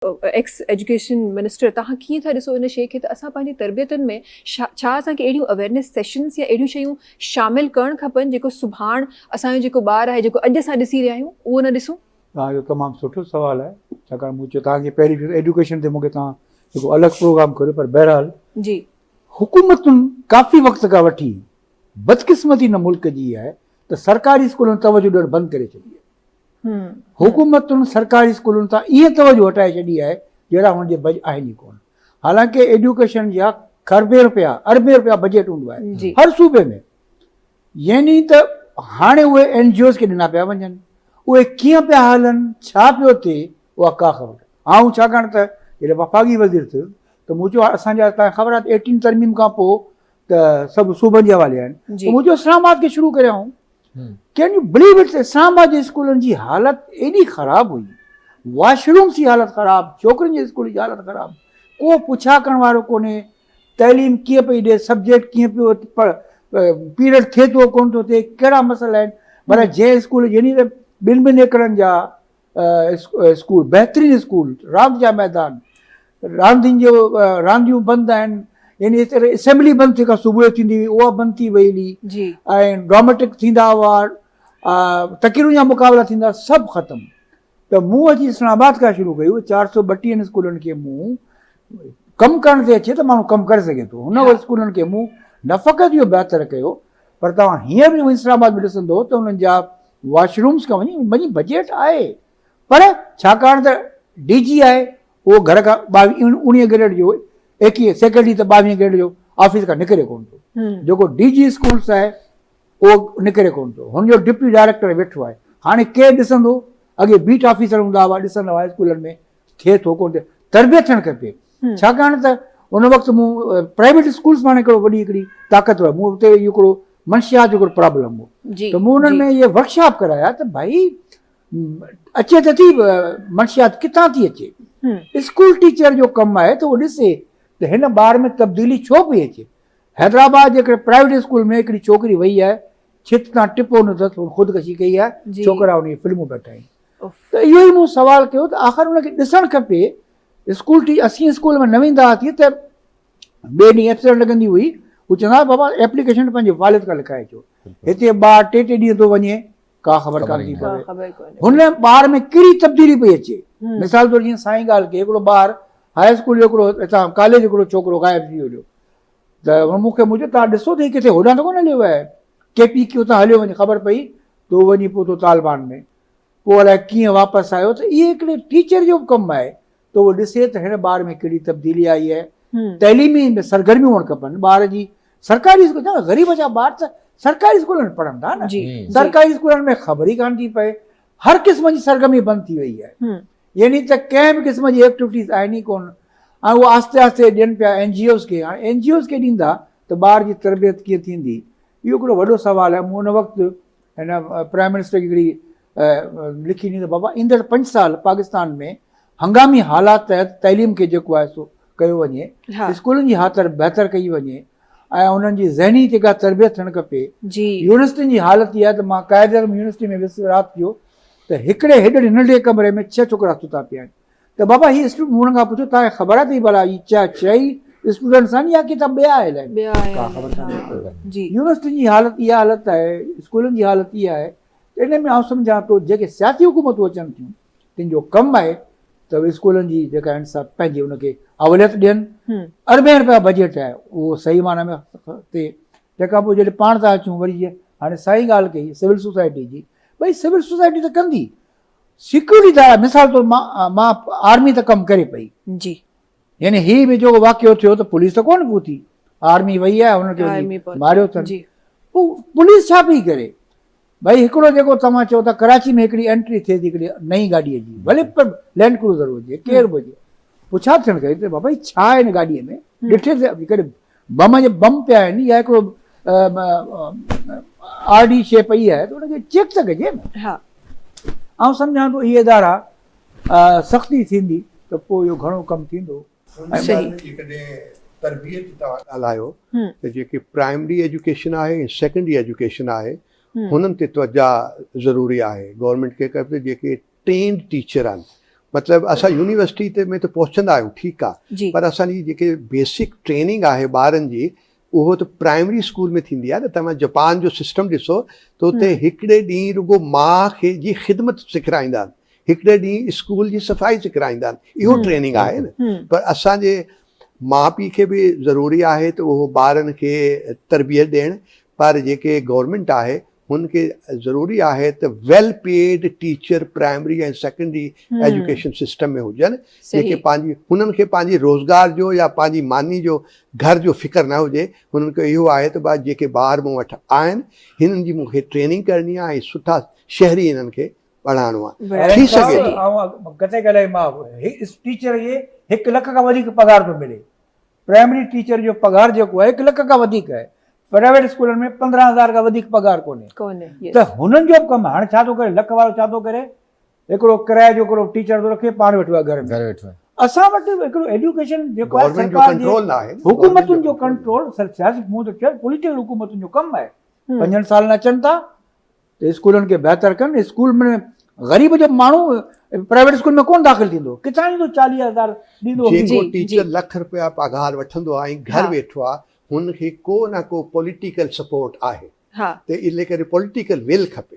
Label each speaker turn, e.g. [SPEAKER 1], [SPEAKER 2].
[SPEAKER 1] X education minister तव्हां कीअं था ॾिसो इन शइ खे त असां पंहिंजी तरबियतुनि में छा असांखे अहिड़ियूं अवेयरनेस सेशन्स या अहिड़ियूं शयूं शामिलु करणु खपनि जेको सुभाणे असांजो जेको ॿारु आहे जेको अॼु असां ॾिसी रहिया आहियूं उहो न ॾिसूं?
[SPEAKER 2] तव्हांजो तमामु सुठो सुवालु आहे, छाकाणि मूं चयो तव्हांखे पहिरीं एजुकेशन ते मूंखे तव्हां जेको अलॻि प्रोग्राम कयो, पर बहरहाल
[SPEAKER 1] जी
[SPEAKER 2] हुकूमतुनि काफ़ी वक़्त खां वठी बदकिस्मती न मुल्क जी आहे त सरकारी स्कूलनि तवजो ॾियणु बंदि करे छॾी आहे। हुकूमतुनि सरकारी स्कूलनि तां ईअं तवजो हटाए छॾी आहे जहिड़ा हुनजे बज आहिनि ई कोन। हालांकि एजुकेशन जा अरबे रुपया बजट हूंदो आहे हर सूबे में, यानी त हाणे उहे NGOs खे ॾिना पिया वञनि, उहे कीअं पिया हलनि, छा पियो थिए, उहा का ख़बर। ऐं छाकाणि त जॾहिं वफ़ाक़ी वज़ीर थियो त मूं चयो असांजा तव्हांखे ख़बर आहे 18 तरमीम खां पोइ त सभु सूबनि जे हवाले आहिनि, त मूं चयो इस्लामाबाद खे शुरू करियाऊं। Can you believe it, Islamabad जे स्कूलनि जी हालति एॾी ख़राबु हुई, वॉशरूम्स जी हालति ख़राबु, छोकिरियुनि जे स्कूल जी हालति ख़राबु, को पुछा करण वारो कोन्हे, तइलीम कीअं पई ॾिए, सब्जेक्ट कीअं पियो पीरियड थिए थो कोन थो थिए, कहिड़ा मसइला आहिनि। पर जंहिं स्कूल यानी त ॿिनि एकड़नि जा स्कूल, बहितरीनु स्कूल, रांदि जा मैदान, रांदियूं बंदि आहिनि, यानी असेंबली बंदि थी का सुबुह जो थींदी हुई उहा बंदि थी वई हुई, ऐं ड्रामेटिक थींदा हुआ, तक़रीरुनि जा मुक़ाबला थींदा, सभु ख़तमु। त मूं अची इस्लामाबाद खां शुरू कई, 432 स्कूलनि खे मूं कमु करण ते अचे त माण्हू कमु करे सघे थो, हुन स्कूलनि खे मूं न फ़क़ति इहो बहितर कयो, पर तव्हां हीअं बि इस्लामाबाद में ॾिसंदो त हुननि जा वॉशरूम्स खां वञी बजट आहे, पर छाकाणि त DG आहे उहो घर खां 19 ग्रेड जो, 21 सेक्रेटरी त 22 ग्रेड जो ऑफिस खां निकिरे कोन थो, जेको DG स्कूल्स आहे उहो निकिरे कोन थो, हुनजो डिप्टी डायरेक्टर वेठो आहे। हाणे केरु ॾिसंदो, अॻे बीट ऑफिसर हूंदा हुआ, ॾिसंदा हुआ स्कूलनि में थिए थो कोन थिए, तरबियत थियणु खपे। छाकाणि त उन वक़्तु मूं प्राइवेट स्कूल्स मां हिकिड़ो वॾी हिकिड़ी ताक़त हुआ, मूं हुते हिकिड़ो मंशियात जो हिकिड़ो प्रॉब्लम हो, त मूं हुननि में इहे वर्कशॉप कराया त भाई अचे त थी मंशियात किथां थी अचे, स्कूल टीचर जो कमु आहे त उहो ॾिसे त हिन ॿार में तब्दीली छो पई अचे। हैदराबाद जे हिकिड़े प्राइवेट स्कूल में हिकिड़ी छोकिरी वई आहे, छित तां टिपो न अथसि, ख़ुदकशी कई आहे, छोकिरा उन फिल्मूं पिया ठाहिनि। त इहो ई मूं सुवालु कयो त आख़िर हुनखे ॾिसणु खपे, स्कूल असीं स्कूल में न वेंदा हुआसीं त ॿिए ॾींहुं एब्सेंट लॻंदी हुई, हू चवंदा बाबा एप्लीकेशन पंहिंजे वालिद खां लिखाए अचो, हिते ॿारु 3 ॾींहं थो वञे, का ख़बर कान थी पवे हुन ॿार में कहिड़ी तब्दीली पई अचे। मिसाल तौरु जीअं साईं ॻाल्हि कई, हिकिड़ो ॿारु हाई स्कूल जो हिकिड़ो हितां कॉलेज हिकिड़ो छोकिरो गाइब थी वियो, त मूंखे मुंहिंजो तव्हां ॾिसो त किथे होॾां त कोन हलियो आहे, KP की उतां हलियो वञे, ख़बर पई त उहो वञी पहुतो तालिबान में, पोइ अलाए कीअं वापसि आयो। त इहे हिकिड़े टीचर जो कमु आहे त उहो ॾिसे त हिन ॿार में कहिड़ी तब्दीली आई आहे, तइलीमी में सरगर्मियूं हुअणु खपनि ॿार जी। सरकारी स्कूल ग़रीब जा ॿार त सरकारी स्कूलनि में पढ़नि था न, सरकारी स्कूलनि में ख़बर ई कान थी पए, हर क़िस्म जी सरगर्मी बंदि थी वई आहे, यानी त कंहिं बि क़िस्म जी एक्टिविटीज़ आहिनि ई कोन, ऐं उहो आस्ते आस्ते ॾियनि पिया NGOs खे। हाणे NGOs खे ॾींदा त ॿार जी तरबियत कीअं थींदी, इहो हिकिड़ो वॾो सुवालु आहे। मूं हुन वक़्तु हिन प्राइम मिनिस्टर हिकिड़ी लिखी ॾींदी त बाबा ईंदड़ 5 साल पाकिस्तान में हंगामी हालात तहत तइलीम खे जेको आहे सो कयो वञे, स्कूलनि जी हालति बहितर कई वञे, ऐं उन्हनि जी ज़हनी जेका तरबियत थियणु खपे। यूनिवर्सिटियुनि जी हालति इहा त मां क़ाइदे यूनिवर्सिटी में वियुसि राति जो, त हिकिड़े हेॾे नंढे कमरे में 6 छोकिरा सुता पिया आहिनि। त बाबा हीअ स्टूडेंट, मूं हुन खां पुछियो तव्हांखे ख़बर आहे त भला हीअ चई स्टूडेंट्स आहिनि या किताब ॿिया आयल आहिनि, का ख़बर कान्हे। यूनिवर्सिटियुनि जी हालति इहा हालति आहे, स्कूलनि जी हालति इहा आहे। इन में आउं सम्झां थो जेके सियासी हुकूमतूं अचनि थियूं, तिन जो कमु आहे त स्कूलनि जी जेका आहिनि सभु पंहिंजे हुनखे अवलियत ॾियनि। अरबे रुपया बजट आहे उहो सही माना में थिए। तंहिंखां पोइ जॾहिं पाण था अचूं वरी जीअं हाणे साईं ॻाल्हि कई सिविल सोसाइटी जी, भई सिविल सोसाइटी त कंदी, सिक्योरिटी त मिसाल तौरु मां आर्मी त कमु करे पई जी, यानी हीअ बि जेको वाक़ियो थियो त पुलिस त कोन पहुती, आर्मी वई आहे हुनखे मारियो अथनि, पोइ पुलिस छा पई करे। भई हिकिड़ो जेको तव्हां चओ था कराची में हिकिड़ी एंट्री थिए थी हिकिड़ी नई गाॾीअ जी, भले लैंड क्रूज़र हुजे केरु बि हुजे, पोइ छा थियणु खपे त बाबा छा आहे हिन गाॾीअ में, ॾिठे कॾहिं बम पिया आहिनि या हिकिड़ो RD शइ पई आहे त हुनखे चेक त कजे न। ऐं सम्झां थो इहे इदारा सख़्ती थींदी त पोइ इहो घणो कमु थींदो।
[SPEAKER 3] तरबियत तव्हां ॻाल्हायो त जेके प्राइमरी एजुकेशन आहे, सेकेंडरी एजुकेशन आहे, हुननि ते तवजा ज़रूरी आहे। गवर्नमेंट खे खपे जेके ट्रेंड टीचर आहिनि मतिलबु असां यूनिवर्सिटी ते में त पहुचंदा आहियूं ठीकु आहे,
[SPEAKER 1] जी
[SPEAKER 3] पर असांजी जेके बेसिक ट्रेनिंग आहे ॿारनि जी उहो त प्राइमरी स्कूल में थींदी आहे न। तव्हां जापान जो सिस्टम ॾिसो त हुते हिकिड़े ॾींहुं रुगो माउ खे जी ख़िदमत सेखारींदा आहिनि, हिकिड़े ॾींहुं स्कूल जी सफ़ाई सेखारींदा आहिनि, इहो ट्रेनिंग आहे न। पर असांजे माउ पीउ खे बि ज़रूरी आहे त उहो ॿारनि खे तरबियत ॾियणु, पर जेके गवर्नमेंट आहे हुनखे ज़रूरी आहे त वेल पेड टीचर प्राइमरी ऐं सेकेंडरी एजुकेशन सिस्टम में हुजनि, जेके पंहिंजी हुननि खे पंहिंजी रोज़गार जो या पंहिंजी मानी जो घर जो फ़िक्र न हुजे। हुननि खे इहो आहे त भाई जेके ॿार मूं वटि आहिनि हिननि जी मूंखे ट्रेनिंग करणी आहे ऐं सुठा शहरी हिननि खे पढ़ाइणो आहे। थी सघे
[SPEAKER 2] किथे ॻाल्हाए मां टीचर खे 1 लख खां वधीक पघार थो मिले, प्राइमरी टीचर जो पघार जेको आहे 1 लख खां वधीक आहे, प्राइवेट स्कूलनि में 15,000 खां वधीक पघार कोन्हे। त हुननि जो बि कमु हाणे छा थो करे, लख वारो छा थो करे, हिकिड़ो किराए जो हिकिड़ो टीचर थो रखे, पाण वेठो आहे घर में। असां वटि हिकिड़ो एजुकेशन जेको आहे सरकार जे हुकूमतुनि जो कंट्रोल, सियासी मूं त चयो पॉलिटिकल हुकूमतुनि जो कमु आहे। 5 साल अचनि था त स्कूलनि खे बहितर कनि। स्कूल में ग़रीब जो माण्हू प्राइवेट स्कूल में कोन दाख़िल थींदो, किथां ईंदो 40,000 ॾींदो।
[SPEAKER 3] जेको टीचर लख रुपया पघार वठंदो आहे ऐं घर वेठो आहे हुनखे को न को पॉलिटिकल सपोर्ट आहे, त इन करे पॉलिटिकल विल खपे।